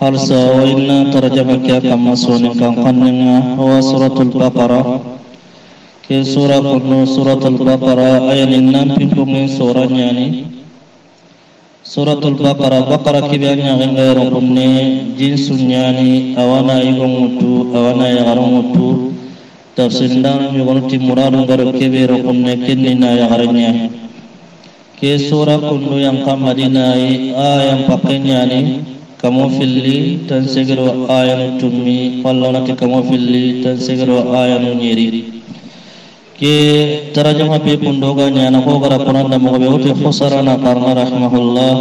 خالصة وإن ترجمك كما سوني كان قننا هو سورة البقرة كي سورة كنو سورة البقرة أين النام بكم من سورة يعني سورة البقرة بقرة كبيرة غير كني جنس يعني أوانا يغمتو أوانا يغرمتو تفسير دان يغنتي مراد غير كبير كني كننا يغرنيا كي سورة كنو ينقى مدينة آية بقين كمو في اللي تنسجر آية تمي والله كمو في اللي تنسجر آية نيري كي ترجمة بيبندوغا نيانا خوغرا قرآن مغبئوتي خسرنا قرنا رحمه الله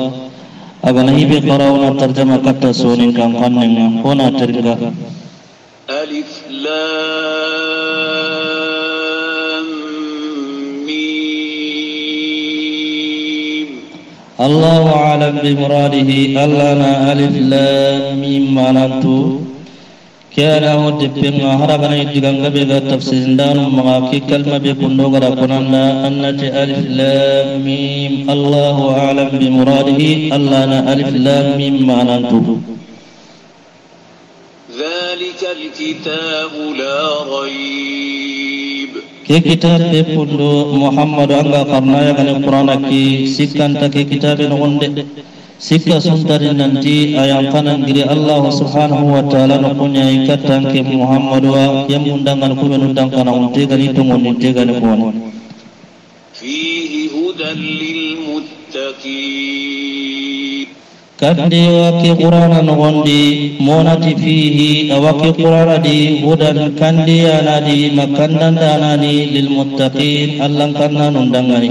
أغنهي بقراونا ترجمة كتا سونين كان قننا هنا ترجمة ألف لام ميم الله أعلم بمراده ألنا ألف لام ميم مانتو كان أود بنا هربنا يجعل بيجا تفسير دان مغاكي كلمة بيكون نقرأ قرآن أنت ألف لام ميم الله أعلم بمراده ألنا ألف لام ميم مانتو ذلك الكتاب لا ريب كي كتاب بيكون محمد أنغا قرنا يغني القرآن كي سكان تكي كتاب نغند سكا سنتري ننتي أيام فننجري الله سبحانه وتعالى نقول يكتن كي محمد ويمندن نكون ندن ونتيغني تمون نتيغني كون فيه هدى للمتقين كدي وكي قرآن نغندي مونتي فيه وكي قرآن دي هدى كندي أنادي مكندن داناني للمتقين ألن كنا ندنغني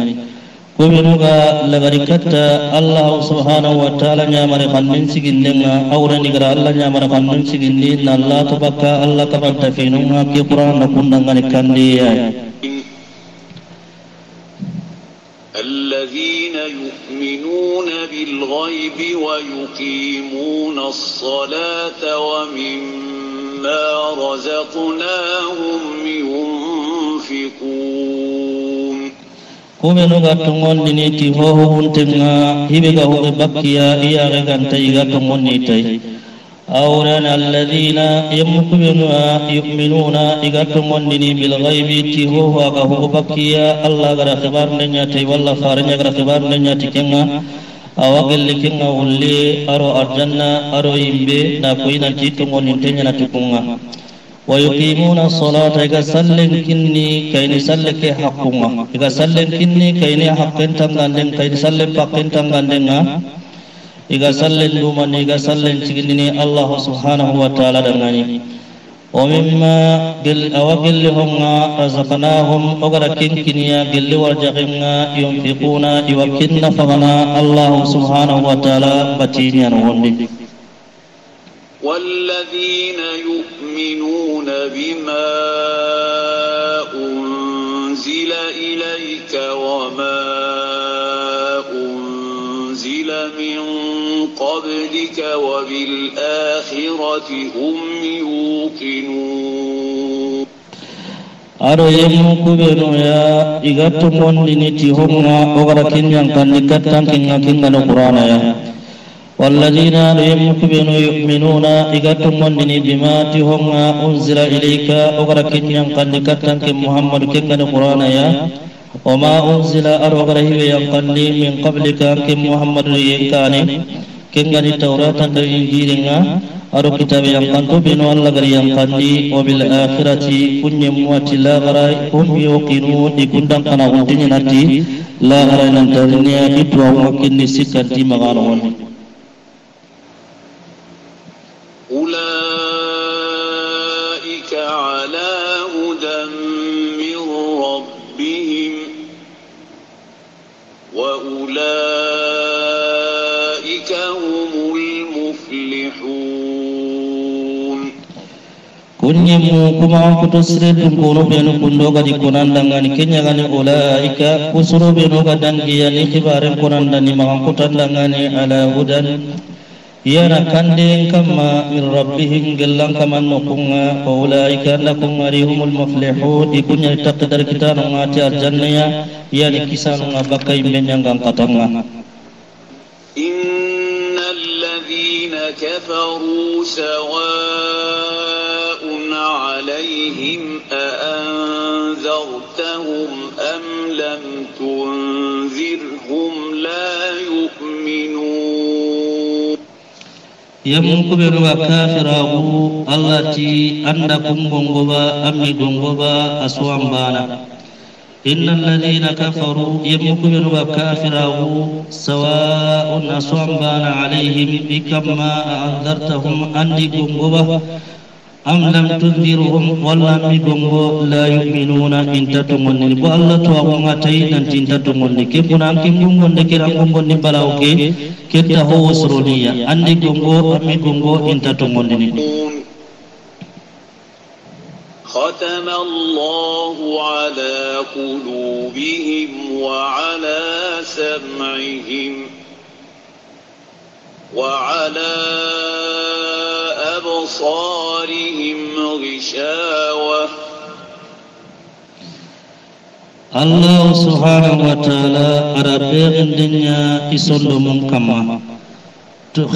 kubinuga lagari katta Allah subhanahu wa ta'ala nyamare khandin sigindenga awra nigara Allah nyamare khandin sigindi nalla tabaka Allah kabanta finunga ki Qur'an nakundangani kandiya الذين يؤمنون بالغيب ويقيمون الصلاة ومما رزقناهم ينفقون kumenu gatungon diniti hoho untenga hibega hoge bakkiya iyage ganta iga tungon nitai awran alladhina yamkumenu yu'minuna iga tungon dini bil ghaibi ti hoho aga hoge bakkiya Allah gara khibar nenya tai walla faranya gara khibar nenya tikenga awagel likenga ulle aro arjanna aro imbe na koina ti tungon nintenya na tukunga ويقيمون الصلاة إذا سلم كني كيني سلك حقنا إذا سلم كني كيني حق تنغندن كيني سلم حق تنغندن إذا سلم دومن إذا سلم كني الله سبحانه وتعالى دعني ومما قل أوقل لهم رزقناهم أغرى كنيا قل ورجقنا ينفقون يوكلن فغنا الله سبحانه وتعالى بتينيا نغندن والذين يؤمنون بما أنزل إليك وما أنزل من قبلك وبالآخرة هم يوقنون aro yemu kubenu ya igatum wondini ti homna ogara kinyan kan nikatan kinga kinga no qur'ana ya والذين يؤمنون إغاتم وندني بما تهم أنزل إليك أغركن ينقل كتنك محمد كنغن القرآن يا وما أنزل أرغره ينقل من قبلك أنك محمد ينقاني كنغن التوراة والإنجيل أرو كتاب ينقل تبين الله غري ينقل وبالآخرة كن يموت لا غراي هم يوقنون يكون دنقنا غنتين نتي لا غراي ننتظرني إتوا ومكن سكتي مغانون أولئك على هدى من ربهم وأولئك هم المفلحون kunyemu kuma kutusre tunkono benu kundo gadi kunandangani kenyagani ulaika kusuru benu gadangiyani khibaren kunandani magangkutandangani ala hudan yana kande kama min rabbihim gellan kama nukunga wa ulaika lakum arihumul muflihun ikunya taqdar kita ngati arjannaya yani kisanu ngabakai menyanggang katanga innal ladzi الذين كفروا سواء عليهم أأنذرتهم أم لم تنذرهم لا يؤمنون يمكبر وكافره التي أنكم غنغبا أمي غنغبا أسوان بانا إن الذين كفروا يمكبر وكافره سواء أسوان بانا عليهم بكما أنذرتهم أني غنغبا أم لم تنذرهم ولا ميغونغو لا يؤمنون إن تتمون بالله توغون تاين إن تتمون كيفنا كيمغون نكيرانغون نبلاوكي كيتا هو سروليا أني غونغو ميغونغو إن تتمون ختم الله على قلوبهم وعلى سمعهم وعلى أبصارهم غشاوة الله سبحانه وتعالى ربي الدنيا يسلم كما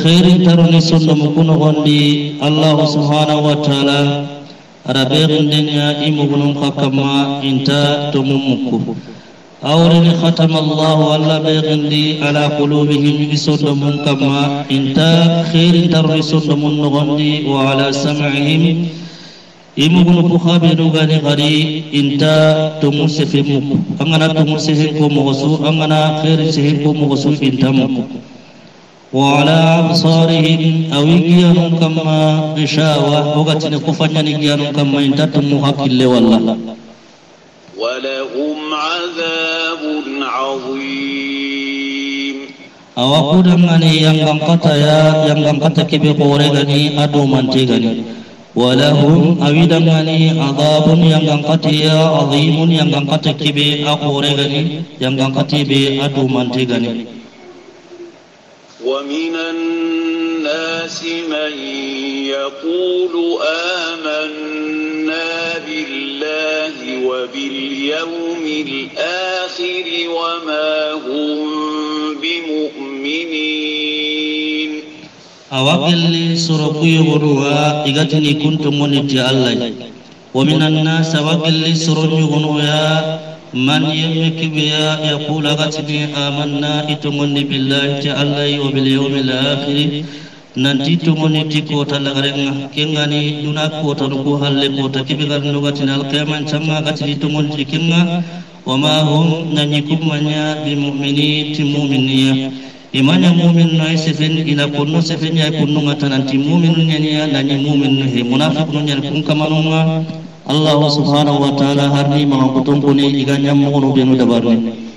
خير ترون يسلم كن غندي الله سبحانه وتعالى ربي الدنيا يمغن كما انت تممكو أولن ختم الله الله بيغندي على قلوبهم يسلم كما انت خير ترون يسلم غندي وعلى سمعهم يمغن بخابر غني غري انت تمسفهم أنا تمسفهم مغسو أنا خير سهم مغسو انت مكو وعلى أبصارهم أو يجيانهم كما غشاوة وقتن كفنان يجيانهم كما انت تموحك اللي والله ولهم عذاب عظيم أوقود مني ينغم قطايا ينغم قطك بقورغني أدو منتغني ولهم أويدا مني عذاب ينغم قطيا عظيم ينغم قطك بقورغني ينغم قطي بأدو منتغني ومن الناس من يقول آمنا بالله وباليوم الآخر وما هم بمؤمنين أوقل سرقي غروا إغتني كنتم منتي الله ومن الناس أوقل سرقي غروا من يمك بيا يقول غتني آمنا إتمني بالله تعالى وباليوم الآخر nanti tumoni tikota lagarenga kengani duna kota nuku halle kota kibigar nugatin alqiyaman camma gatini tumoni tikinga wama hum nanyikum manya bimu'mini timuminiya imanya mu'min na sefen ina kunno sefen ya kunno ngata nanti mu'min nyanya nanyi mu'min he munafiq nyanya kun kamanunga Allah subhanahu wa ta'ala harni ma kutumpuni iganya mu'minu benu dabarni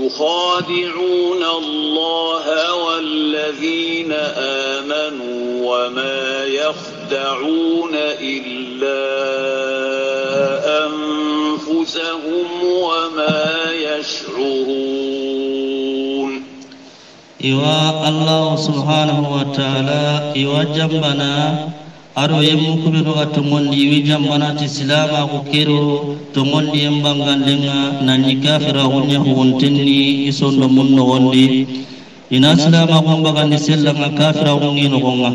يخادعون الله والذين آمنوا وما يخدعون إلا أنفسهم وما يشعرون إيوا الله سبحانه وتعالى إيوا جنبنا aro yemu kubiru atumondi wijambana tislama kukiru tumondi yembangandenga nani kafira hunya huwontenni isondo munno wondi ina silama kumbagandi sellanga kafira hungino konga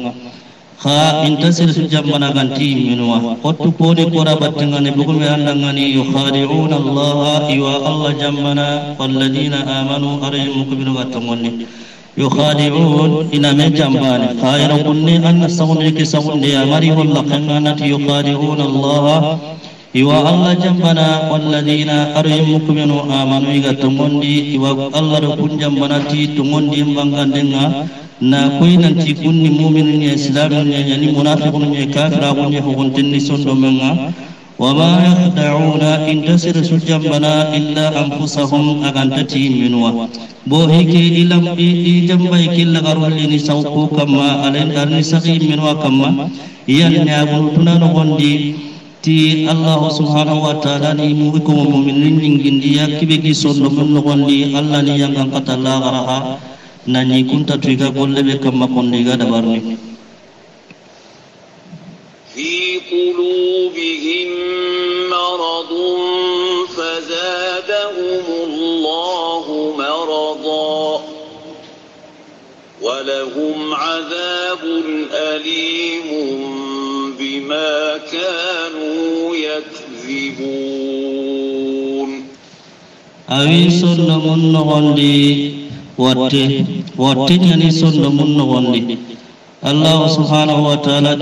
kha intasir sujambana ganti minwa ottu kodi kora battengane bugume andangani yukhadi'una allaha iwa allah jambana walladina amanu aro yemu kubiru atumondi يخادعون إن من جنبان خير كني أن سونك سوني أمره اللقنانة يخادعون الله إيوا الله جنبنا والذين أريمكم آمنوا يغتموندي إيوا الله ركون جنبنا تي تموندي مبانغاندنا ناكوي ننتي كني مؤمن إسلام يعني منافق كافر يهون تنسون دومنا وما يخدعون إن تسر سجنبنا إلا أنفسهم أغانتتي منوا بوهيكي إلم إجنبايك لغرول نسوكو كما ألين أرني سخي منوا كما ينعبنتنا نغندي تي الله سبحانه وتعالى نيموكم ومؤمنين نجنديا كبكي صلو من نغندي الله نيانغان قتل لا غرها ناني كنت تريكا قول بكما قنديغا دبارني في قلوبهم مرض فزادهم الله مرضا ولهم عذاب أليم بما كانوا يكذبون أوي سنمون نغندي واتنيني سنمون نغندي الله سبحانه وتعالى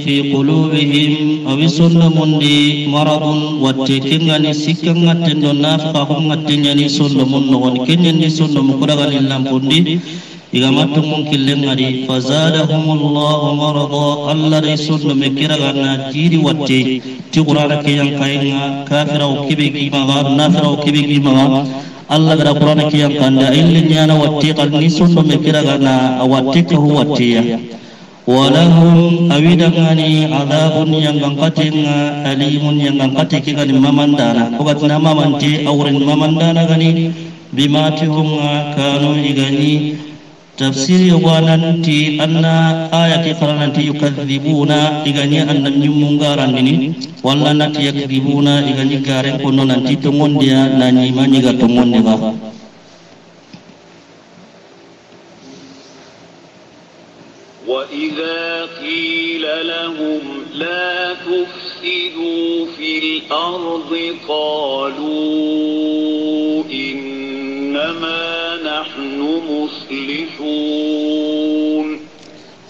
في قلوبهم أوي سنمون دي مرض واتكنغني سكنغتن دون نافقهم واتنيني سنمون نغندي كنيني سنمون قرغن اللامبوندي igamatum killen ngari fazadahumullahu marada alla raisul mekira ganna jiri watte ti qur'ana ke yang kainga kafira o kibe gimaga nafira o kibe gimaga alla gara qur'ana ke yang kanda illi nyana watte qalni sunno mekira ganna watte ko watte ya walahum awidangani adabun yang gangkatinga alimun yang gangkati kigani mamandana ogatna mamante awren mamandana gani bimatihum kanu igani تفسير يوانانتي أن آية قرانتي يكذبون إغاني أن نمونغارانني ولا نتي يكذبون إغاني غارن كنو نانتي تمون ديا ناني مانيغا تمون ديغا وإذا قيل لهم لا تفسدوا في الأرض قالوا إنما نحن مصلحون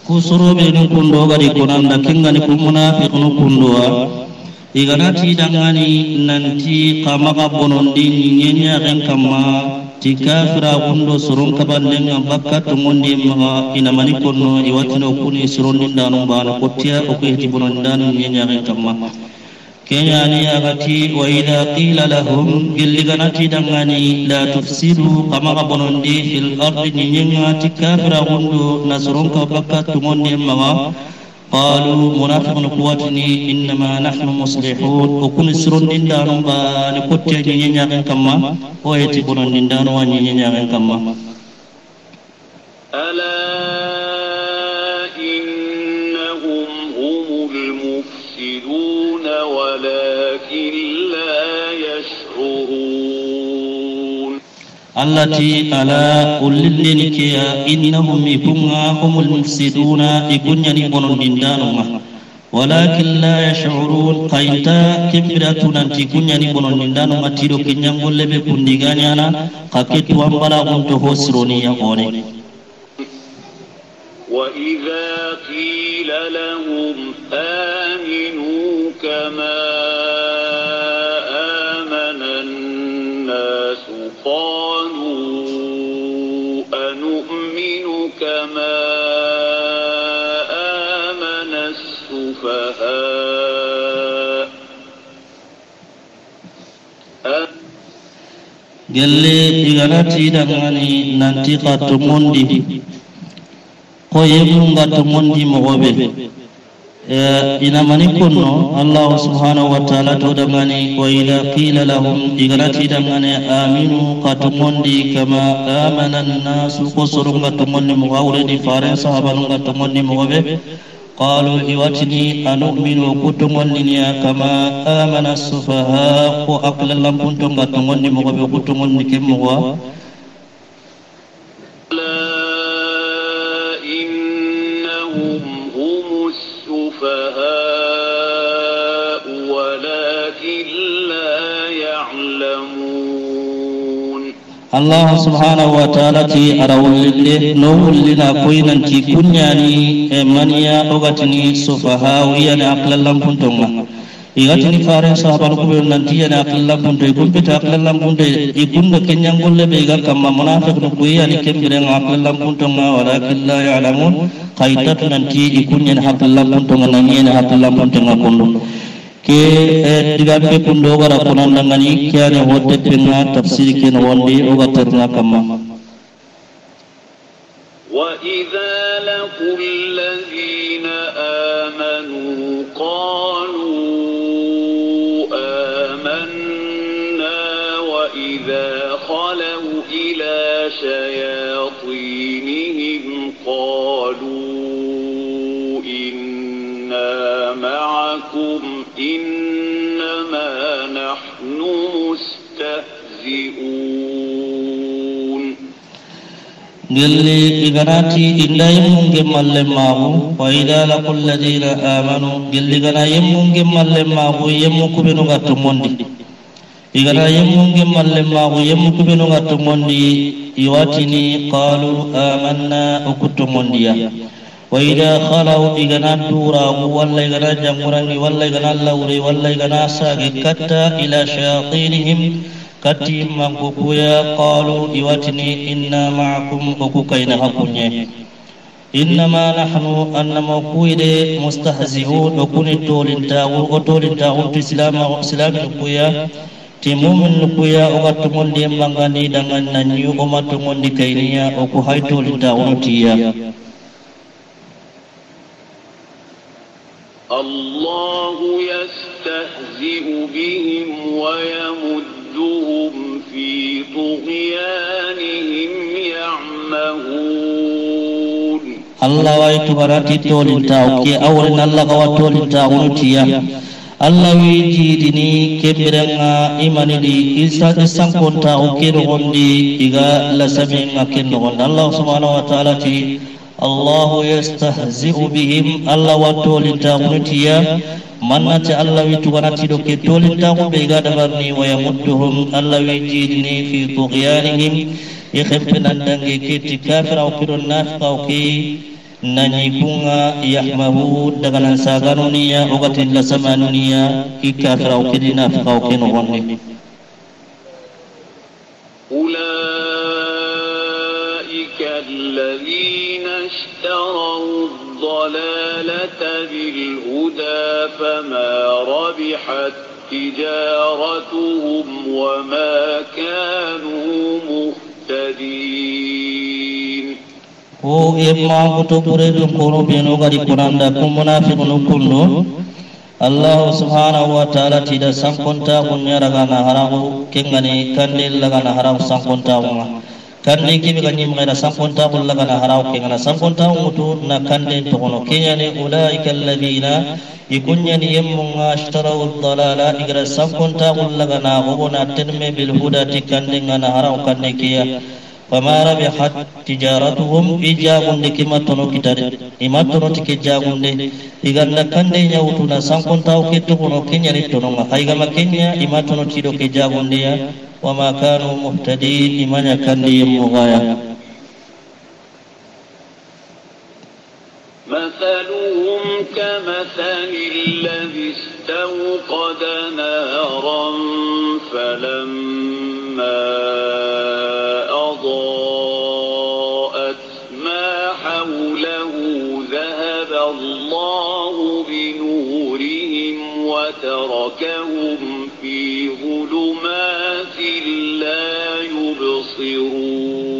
كسرو بين كندو غري كونان دكينغاني كمنافق نكندوا إغناتي دعاني ننتي قامغا بونوندي نينيا غن كما تكافرا كندو سرون كبالين بكا تموندي مغا إنماني كنو إواتنا كوني سرون دانو بانا كتيا أكيهتي بونوندان نينيا غن كما كياني أغتي وإذا قيل لهم قلقناتي دعاني لا تفسدوا كما بونوندي في الأرض نينيا تكافرا كندو نسرون كبكا تموندي مغا قالوا منافق قواتني إنما نحن مصلحون وكن سرون دندانو بان كتيا نينيا غن كما ويتي بونون دندانو نينيا غن كما ألا إنهم هم المفسدون ولكن لا يشعرون التي ألا أوللنكيا إنهم يكونوا هم المفسدون يكونوا بونون دندانو ولكن لا يشعرون قيتا كبراتنا تكونوا بونون دندانو ماتيرو كنيام بولي بكونديغانيانا قاكتو أمبالا غنتو هوسروني يقوني وإذا قيل لهم آمنوا كما آمن الناس قالوا أنؤمن كما آمن السفهاء قال لي إغناتي دعاني نانتي قاتموندي koyebun gatumondi mogobe ina mani kunno Allah subhanahu wa ta'ala to dangani wa idha qila lahum iganati dangane aminu gatumondi kama amana an-nas qusrun gatumondi mogawre di faran sahaban gatumondi mogobe qalu iwatini anu'minu kutumondi kama amana as-sufaha ko aqlallam kuntum gatumondi mogobe kutumondi kemwa ولكن لا يعلمون الله سبحانه وتعالى تي أراولله نول لنا كوينا تي كنياني منيا أغتني سفهاويا أقل لهم كنتم igatini faren sahaban ko be nanti yana akalla bunde gumbe ta akalla bunde igunda kenyang golle be ga kamma munafiq no ko yani kembere akalla bunde ma walakin la ya'lamun qaitat nanti ikunya akalla bunde nangi yana akalla bunde ngakondo ke digabe kundo gara kunan ngani kyane hotte penga tafsir ken wondi o gaterna kamma wa idza laqul ladina amanu qalu إذا خلوا إلى شياطينهم قالوا إنا معكم إنما نحن مستهزئون gelli iganati indayimmun gemmalle maahu wa idha laqul ladina amanu gelli gana yemmun gemmalle maahu yemmu kubenu gattumondi igana yemmun gemmalle maahu yemmu kubenu gattumondi iwatini qalu amanna ukuttumondiya wa idha khalaw igana duragu walla igana jangurangi walla igana lawri walla igana sagi katta ila shayatinihim kati mangukuya qalu iwatini inna ma'akum ukukaina hakunye innama nahnu annama kuide mustahzi'un ukuni tolintagu islami kuya timumin kuya ukatumondi mangani dengan nanyu umatumondi kainiya uku hai tolintagu tiya Allahu yastahzi'u bihim wa yamudduhum fi tughyanihim ya'mahun Allah wa itubarati tolintagu ke awrin Allah kawa tolintagu tiya Allah wijidini kebirenga imani di isan konta ukir gondi iga lasamenga kennogon Allah subhanahu wa ta'ala ti Allahu yastahzi'u bihim Allah wa tolintagunutiya mannati Allah wituganati doke tolintagun be iga dabarni wa yamudduhum Allah wijidini fi tughyanihim ikhempenandange keti kafira ukiron nafqa uki nanyikunga yahmahu daganan saganuniya ugatin lasamanuniya ikafira ukiri nafqa ukino gonni ulaika alladhina ishtaraw ad-dalalata bil-huda fama rabihat tijaratuhum wama kanu muhtadin o emma kuto puredum kono beno gadi kuranda ko munafiqun kullu Allah subhanahu wa ta'ala tida sankonta kunya ragana haramu kengani kandil lagana haramu sankonta unga kandi kimi ganyi mena sankonta kul lagana haramu kengana sankonta mutu na kandil to kono kenyani ulaika alladhina ikunya ni yemmunga ashtaraw ad-dalala igra sankonta kul lagana hobona tenme bil huda tikandinga haramu kannekiya fama rabihat tijaratuhum ijagunde kimatono kitare imatono tike jagunde iganda kande nyawtuna sankontaw kettono kenyari tononga haygama kenya imatono tido ke jagunde ya wama kanu muhtadin imanya kande yemugaya مثلهم كمثل الذي استوقد نارا فلما أضاءت ما حوله ذهب الله بنورهم وتركهم في ظلمات لا يبصرون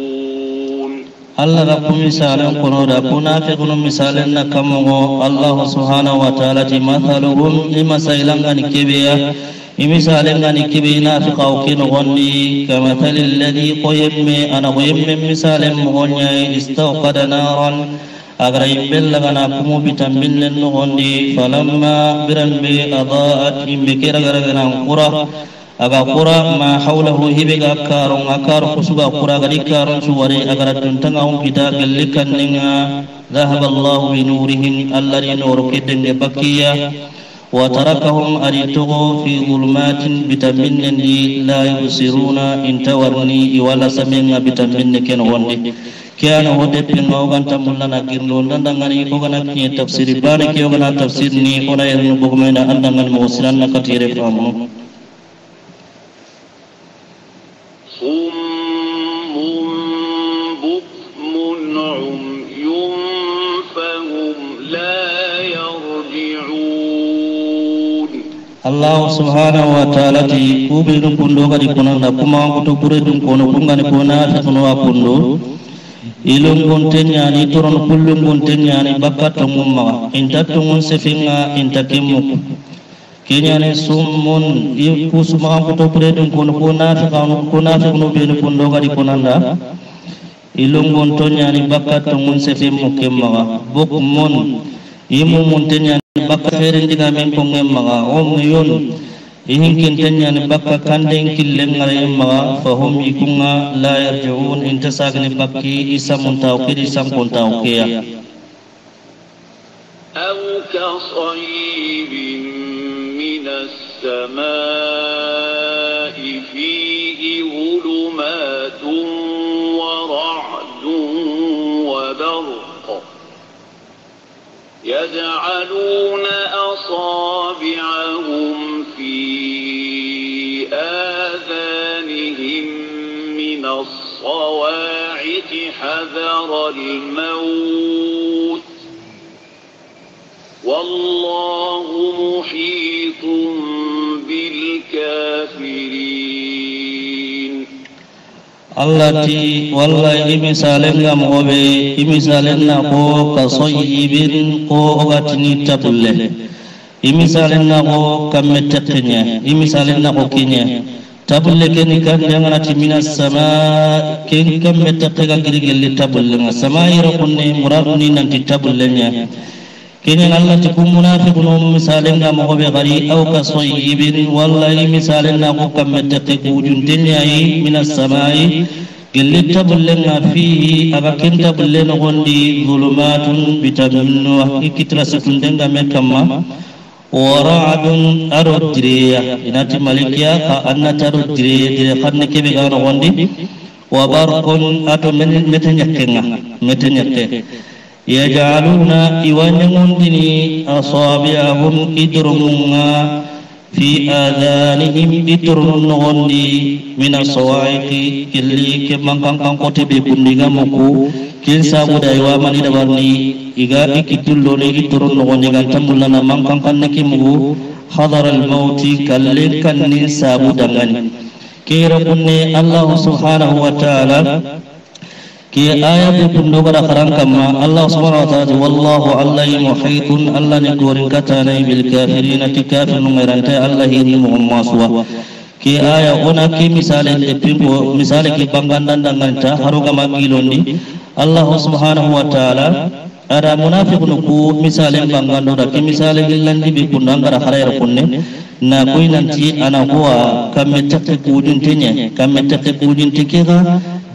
Allah rabbum misalan kono da munafiqun misalan nakamu Allah subhanahu wa ta'ala ti mathaluhum limasailan kibiya imisalan kibina fi qawkin gonni kamathali alladhi qayyama ana qayyama misalan mugonya istawqada naran agar imbellagana kumu bitam binnen gonni falamma birambi adaat imbikira garagana qura aga qura ma hawlahu hibiga karun akar kusuga qura gadi karun suwari agar tuntanga kita gelikan ninga dhahaba Allah bi nurihim alladhi nuru kidin bakiya wa tarakahum aritugo fi zulmatin bitamin la yusiruna intawarni wala saminga bitamin ken wonde kiana wode pinga oganta mullana girlo ndangani ko gana ki tafsiri bani ki ogana tafsir ni ona yerno bogmena andangan mo silanna katire famu صم بكم عمي فهم لا يرجعون Allah subhanahu wa ta'ala ti kubinu kundo gadi kunanda kuma kuto kuredum kono kungani kona takuno akundo ilum gontenya ni toron kullum gontenya ni bakato mumma intatungun sefinga intakemu kenyane summun kusuma kuto kuredum kono kona takuno binu kundo gadi kunanda ilum gontonya ni bakato mun sefimu kemma bukmun imu muntenya bakka feren diga men ko ngemma umyun ihin kentenya ni bakka kanden killen ngare ma fahum ikunga la yarji'un intasagni bakki isamun tawqid isam kun tawqiya aw kasayibin minas samaa'i fihi dhulumatun wa ra'dun wa barq yaj'aluna asabi'ahum fi آذانهم من الصواعق حذر الموت والله محيط بالكافرين التي والله مثالنا مغبي مثالنا قو كصيب قو غتني تبله imisalina ko kammettenya imisalina ko kinya tabulle ken kan janganati minas sama ken kammette ga girgelle tabulle sama ira kunne muraduni nanti tabullenya kenya Allah tikum munafiqun misalina mo be gari aw ka sayyibin wallahi misalina ko kammette ko juntenya minas samai gelle tabullenga fihi abaken tabulle no gondi zulumatun bitaminnu ikitra sutundenga mekamma ورعد أرودريا إناتي ملكيا كأن ترودريا دي خدنا كبي غانو غندي وبرق أتو متنيكنا يجعلون إيوانيون ديني أصابعهم إدرمنا في آذانهم إدرمون غندي من الصواعق اللي كمان كان كتبي كنديغا مكو kin sabu da yawa mani da barni iga ikitullo ne iturun no gonje gan tamulana man kan nakimu hadar al maut kallin kannin sabu dangani kira kunne Allah subhanahu wa ta'ala ki ayat pundo gara kharan kama Allah subhanahu wa ta'ala wallahu allahi muhitun Allah ni gorin katana bil kafirin tikafun ngaranta Allah ni muhammaswa ki aya ona ki misale lepimbo misale ki bangandan danganta haruga magilondi Allah subhanahu wa ta'ala ada munafiqun ku misalen bangando da misalen landi bi kunna ngara kharaira kunne na koy nanti ana huwa kamette kujuntinya kamette kujuntikega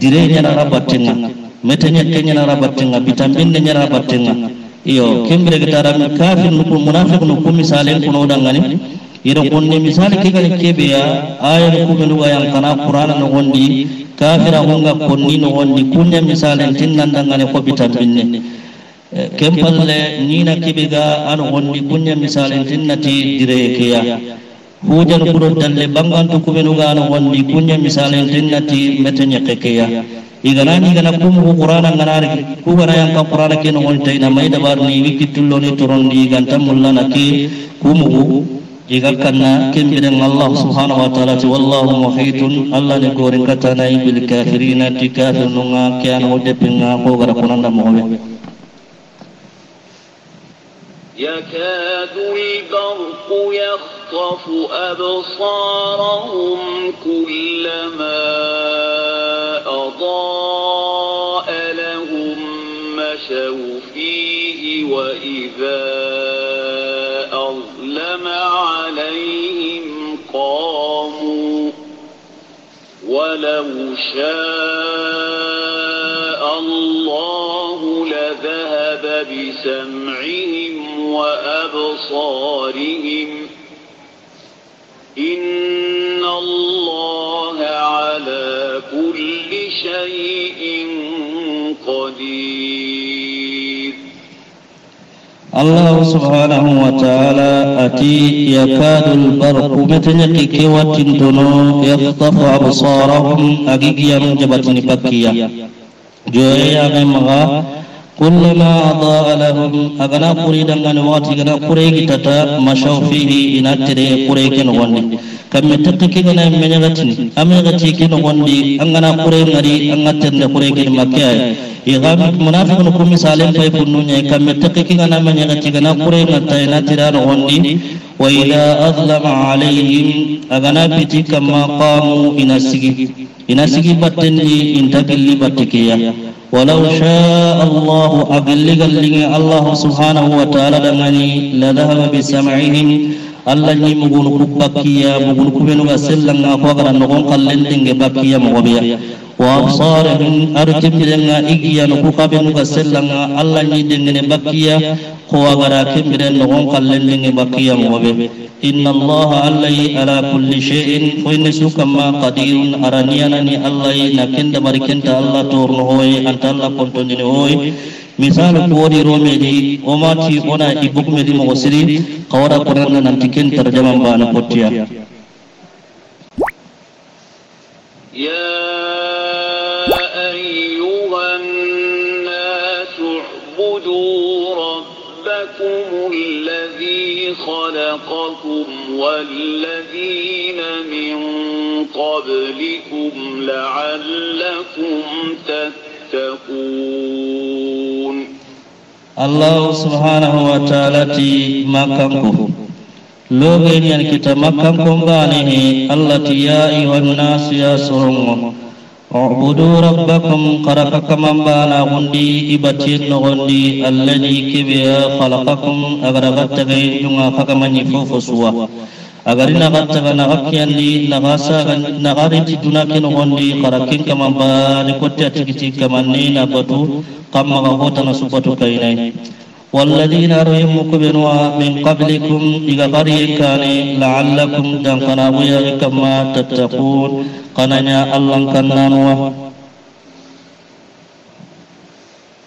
dire nyana rabatenga metenya kenya rabatenga bitamben nya rabatenga iyo kembre gitara kafir ku munafiqun ku misalen kuno dangani ira kunne misale ke gani kebeya aya ku menuga yang kana qur'ana no gondi kafira hunga konni no gondi kunya misale tinnan dangane ko bitambinne kempalle nina kebega an gondi kunya misale tinnati direkeya hujan kuro dalle bangantu ku menuga an gondi kunya misale tinnati metenya kekeya iganani gana kum qur'ana nganari ku gana yang ka qur'ana ke no gondi ina mai dabar ni wikitullo ni torondi gantam mullana ke kumu igal kanna kembireng Allah subhanahu wa ta'ala wallahu muhitun Allah ni goring katana bil kafirin tikafirunga kian hode pinga ko gara kunanda mowe yakadu al-barq yakhtafu absarahum kullama adaa lahum mashaw fihi wa idha عليهم قاموا ولو شاء الله لذهب بسمعهم وأبصارهم إن الله على كل شيء قدير الله سبحانه وتعالى أتي يكاد البرق متنكي كواتن دونو يخطف أبصارهم أجيجيا من جبتني بكيا جويا مغا كلما أضاء لهم أغنى قريدا من واتي غنى قريك تتا مشوا فيه إن أتري قريك نغني كم تتكي غنى من يغتني أمي غتيك نغني أغنى قريك نري أغتن قريك مكيا إغام منافق نكون مثالين فيكونون كم تتكي غنى من يغتي غنى قريك نتاينا ترى نغني وإذا أظلم عليهم أغنى بيتي كما قاموا إن سيجي بطني إن تقلي بطكيا ولو شاء الله أقلق الله سبحانه وتعالى دمني لذهب بسمعهم الله يمغون كبكيا مغون كبنو سلنا فقرا نغون قلن دنگ بكيا مغبيا وأبصارهم أرتب لنا إجيا نكوكبنو سلنا الله يدنگ بكيا فقرا كبرا نغون قلن دنگ بكيا مغبيا إن الله علي على كل شيء فإن سكما قدير أرانيانني الله نكند بركنت الله تورنهوي أنت الله كنتنهوي مثال كوري روميدي وماتي أنا إبوك مدي مغسري قورا قرآن ننتكين ترجمة بانا قطيا يا أيها الناس اعبدوا ربكم الذي خلقكم والذين من قبلكم لعلكم تتقون الله سبحانه وتعالى مكانكم لوغين يعني كتا مكانكم بانه التي يا أيها الناس يا سرهم اعبدوا ربكم قرقك من بانا غندي إبتين غندي الذي كبيا خلقكم أغرغت غين جمع فكمن يفوف سوا أغرنا غتغ نغكيان لي نغاسا نغارت دوناكين غندي قرقين كمن بان كتا تكتي كمن نينا بطو قم غوتنا سبتو كينين والذين ريمك بنوا من قبلكم إغفري كان لعلكم جنقنا ويا كما تتقون قنايا الله كنانوا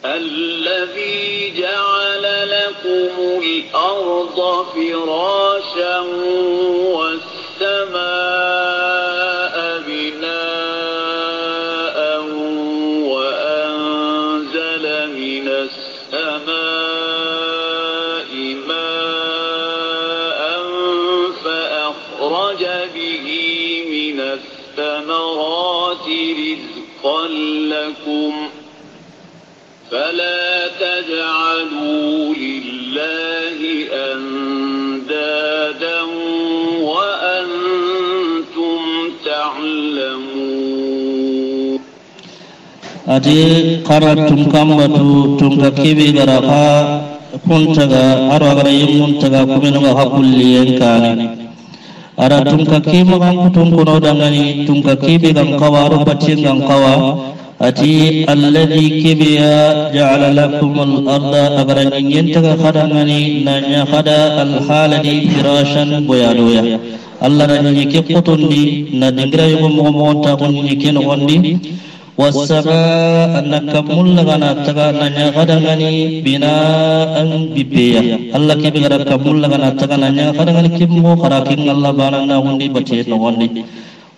الذي جعل لكم الأرض فراشا والسماء بناء وأنزل من السماء ماء فأخرج به من الثمرات رزقا لكم فلا تجعلوا لله أندادا وأنتم تعلمون أتي قرأتم كمبتو تنككيبي غرقا كنتغا أرغر يمنتغا كمينغا حقليين كان أرى تنككيما غنكتن كنو دنغني تنككيبي غنقوا ربتين غنقوا أتي الذي كبيا جعل لكم الأرض أغرن ينتغا خدمني نانيا خدا الحال دي فراشا بيادويا الله نانيا كيقوتن دي ندنغرا يقوم وموتا ونيكين غندي والسماء نكمل لغنا تغا نانيا خدمني بناء ببيا الله كبيا كمل لغنا تغا نانيا خدمني كمو خراكين الله بانا غندي بچين غندي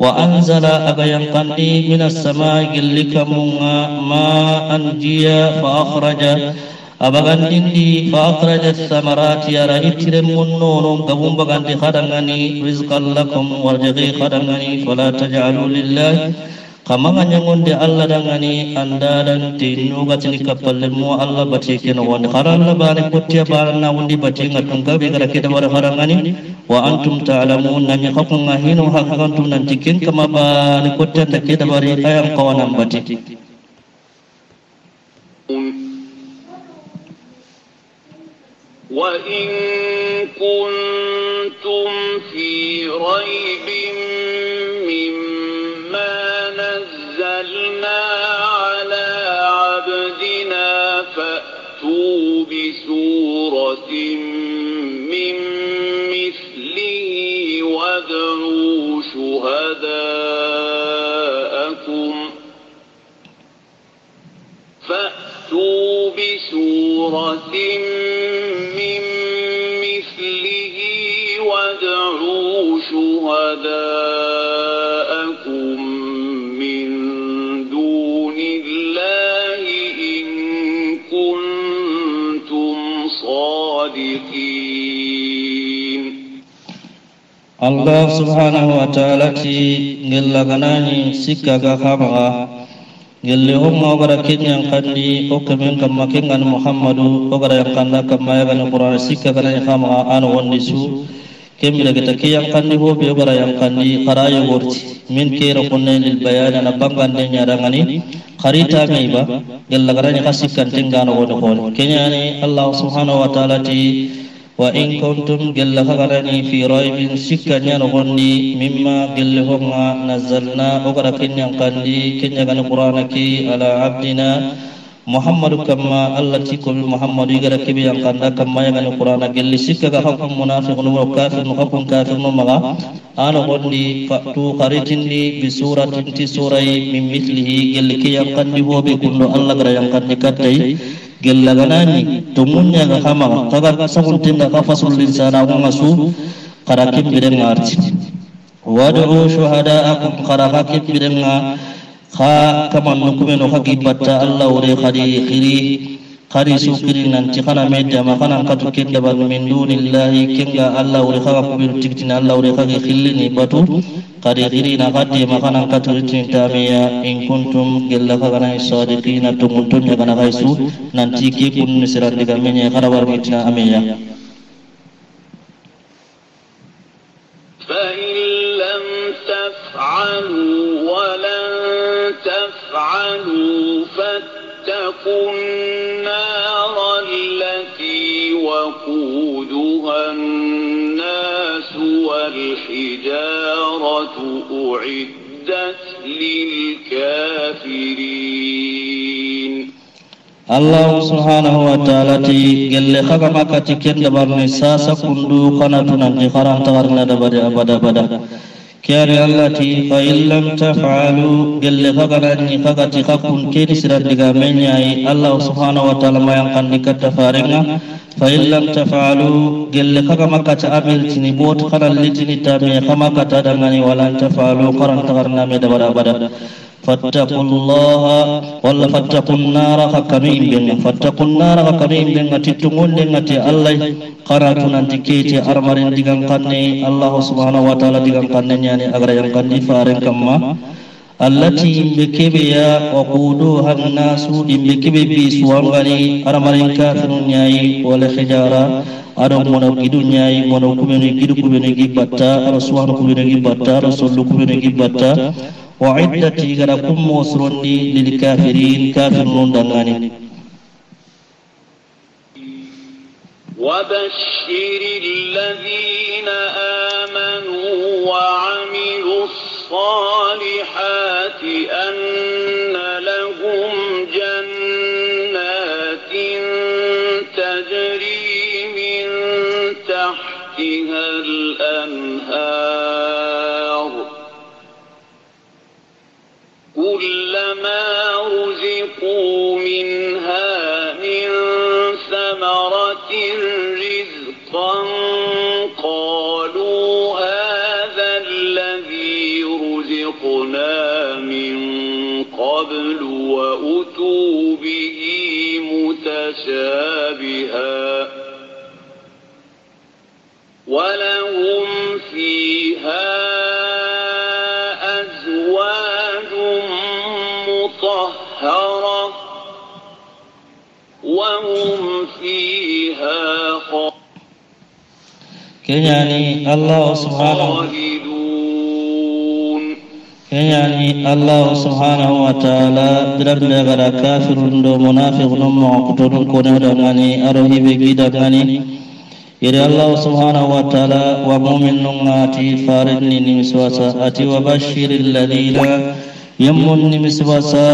وأنزل أغيان قندي من السماء قلك ماء جيا فأخرج أبغان دي فأخرج الثمرات يرى إترم النور قبوم بغان دي خدنغني رزقا لكم ورجغي خدنغني فلا تجعلوا لله كما نيغون دي الله دغني اندادن تي نوغاتني كبلمو الله باتيكن وند خرال بارك بوتيا بارنا وندي باتيغا تونغا بيغرا كيدا ور خرانغني وانتم تعلمون ان يحكم هينو حقنتم ننتكين كما بارك بوتيا كيدا ور ايام قوانم باتي وإن كنتم في ريب مما نزلنا على عبدنا فأتوا بسورة من مثله وادعوا شهداءكم من مثله وادعوا شهداءكم من دون الله إن كنتم صادقين. الله سبحانه وتعالى نلغناني سكا خامغا gelli umma ogara kinyan kandi okamen kamma kengan muhammadu ogara yakanda kamma yagan qur'an sikka kana khama an wondisu kembira kita ke yang kandi ho be bara yang kandi qarayo gorti min kera kunne lil bayan na bangande nyarangani qarita meiba gella garanya kasikan tengano wono kono kenyani Allah subhanahu wa ta'ala ti wa in kuntum gella garani fi raibin sikanya no gondi mimma gelle honga nazzalna ogara kenyang kandi kenya gana qur'ana ki ala abdina Muhammadu kama Allah cikul Muhammadu igara kibi yang kanda kama yang anu Qur'an gelli sikka ga hakum munafiqun wa kafir hakum kafir maga ana gondi fatu qaritindi bi suratin ti surai min mithlihi gelli ki yang kandi ho be kunno Allah gara yang kandi katai gella ganani tumunya ga hama tagar sabun tinda qafasul linsana wa masu qarakim bidan arti wad'u shuhada'akum qarakim bidan kha kaman nukumeno hagi batta Allah ure khari sukiri nanti kana medda makana katu kenda ban min dunillahi kenga Allah ure khaga kubiru tiktina Allah ure khagi khillini batu khari khiri na kati makana katu tinta meya in kuntum gella khagana sadiqina tumuntum ya kana gaisu nanti ke kun siran diga menya kharabar mitina ameya fa in lam taf'alu wa تفعلوا فاتقوا النار التي وقودها الناس والحجارة أعدت للكافرين الله سبحانه وتعالى قال خغما كتكن دبرني ساسا كندو قناتنا نخران تغرنا دبر أبدا كاري التي فإن لم تفعلوا قل فقرني فقط خكون كيري سرد منياي الله سبحانه وتعالى ما ينقل كتفارنا فإن لم تفعلوا قل فقما كتعمل تنبوت قرن لتني تامي خما كتدمني ولن تفعلوا قرن تغرنا مدبر أبدا فاتقوا الله ولا فاتقوا النار حكمين بين فاتقوا النار حكمين بين تتمون لنتي الله قراتنا تكيتي أرمرين ديغان قني الله سبحانه وتعالى ديغان قني يعني أغرى ينقني فارن كما التي بكبيا وقودها الناس بكبي بسوانغني أرمرين كافرون يعني ولا خجارة أرم منوكيدون يعني منوكمين كيدو كمين كيبتا رسوان كمين كيبتا رسول كمين كيبتا وعدت غرقم موسرني للكافرين كافرون دغاني وبشر الذين آمنوا وعملوا الصالحات أن لهم جنات تجري من تحتها الأنهار كلما رزقوا منها من ثمرة رزقا قالوا هذا الذي رزقنا من قبل وأتوا به متشابها ولهم فيها مطهرة وهم فيها كياني الله سبحانه كياني الله سبحانه وتعالى برب غرا كافر دو منافق دو معقدون كونو دغاني اروهي بيغي دغاني يري الله سبحانه وتعالى ومؤمن ناتي فارني نمسواسا اتي وبشر الذين يمن نمسواسا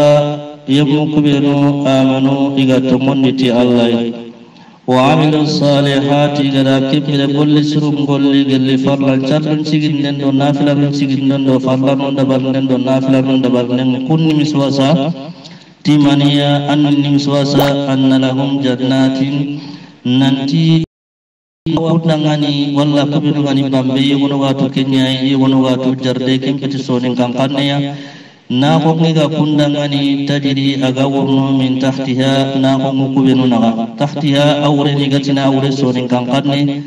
يمكبروا آمنوا إغتمنتي الله وعملوا الصالحات إغدا كبير كل سرم كل غل فرلا چرن سيگندن دو نافلا سيگندن دو فرلا دبرن دو نافلا دبرن كن نمسواسا تيمانيا أن نمسواسا أن لهم جنات ننتي ودangani walla kubiru ngani bambe wono watu kenyai wono watu jarde kempeti sonin kankannya na ko ngiga kundangani tajiri agawurno min tahtiha na ko ngukubenu naga tahtiha awre ni gatina awre sonin kankanne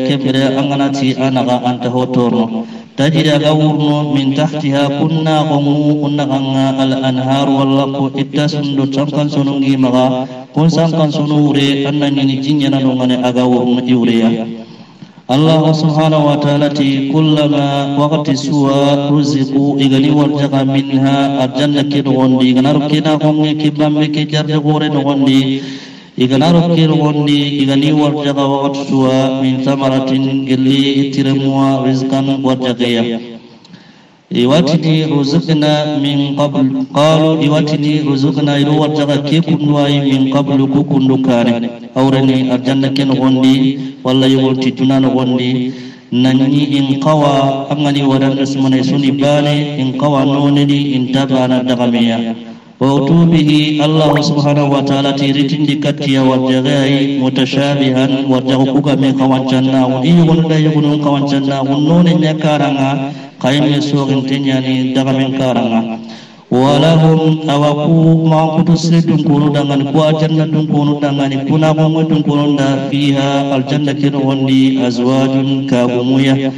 kemre anganati anaga anta hotorno tajiri agawurno min tahtiha kunna ko unnaga al anhar walla ko ittasundu tankan sonungi maga kun sankan sonure annani ni jinyana no ngane agawurno iwreya الله سبحانه وتعالى كلما وقت سوى رزقوا إغني ورجع منها الجنة كنغندي غنركنا هم كبام كجر غورن غندي غنركنا إغني ورجع وقت سوى من ثمرة قلي ترموا رزقا ورجعيا إيواتني رزقنا من قبل قالوا إيواتني رزقنا إلو ورجع كيكون واي من قبل كوكون دكاني أورني الجنة كنغندي walla yewolti tunano gondi nanni in qawa amani wadan ismane suni bane in qawa nonedi in tabana dagameya wa utubihi Allah subhanahu wa ta'ala tiritindi katiya warjagai mutashabihan warjagu kuga me kawancanna yugun kawancanna none nyakaranga kayme sogin tenyani dagamen karanga walahum awaku ma'kutu sedun kunu dangan kuwa jannatun kunu dangan kuna kumutun kunu da fiha aljanna kirwandi azwajun kabumuya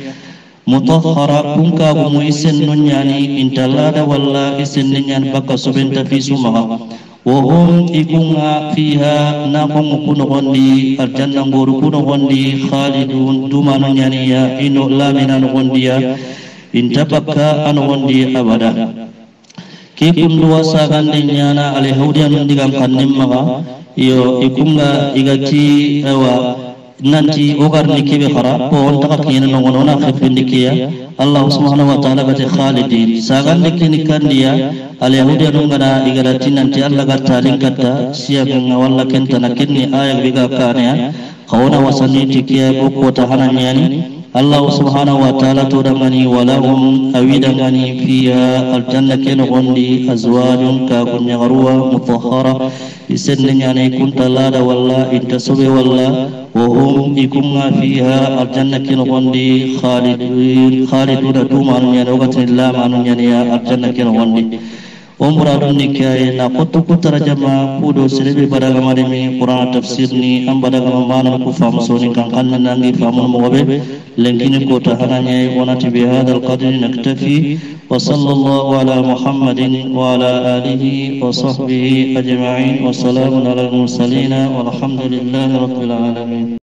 mutahhara kun kabumu isen nunyani intalada walla isen nyan baka subenta fi sumaha wa hum ikunga fiha naqum kunu gondi aljanna ngoru kunu gondi khalidun dumanu nyani ya ino lamina gondiya intabaka anu gondi abada kipun dua sagande nyana ale haudian digan kannim maga yo ikunga igati ewa nanti ogar nikibe khara ko on taka kina nonona khafindikiya Allah subhanahu wa ta'ala gati khalidin sagande kini kandiya ale haudian ngana igarati nanti Allah gatalin kata siaga walla kenta nakinni aya biga kana kauna wasani tikiya ko tahananyani Allah subhanahu wa ta'ala turamani walahum awidangani fiha aljanna ken gondi azwajun ka kunya garwa mutahhara isennani kunta lada walla intasabe walla wa hum ikumma fiha aljanna ken gondi khaliduna tuman yana wagatin la manu yana aljanna ken gondi umradun nikay na kutu kutarajama kudo serebe badaga marimi Quran tafsir ni am badaga mana ku fam soni kan kan nangi famun mobe lengkini ko tahananya wanati bi hadal qadri naktafi wa sallallahu ala muhammadin wa ala alihi wa sahbihi ajma'in wa salamun ala al mursalin walhamdulillahi rabbil alamin.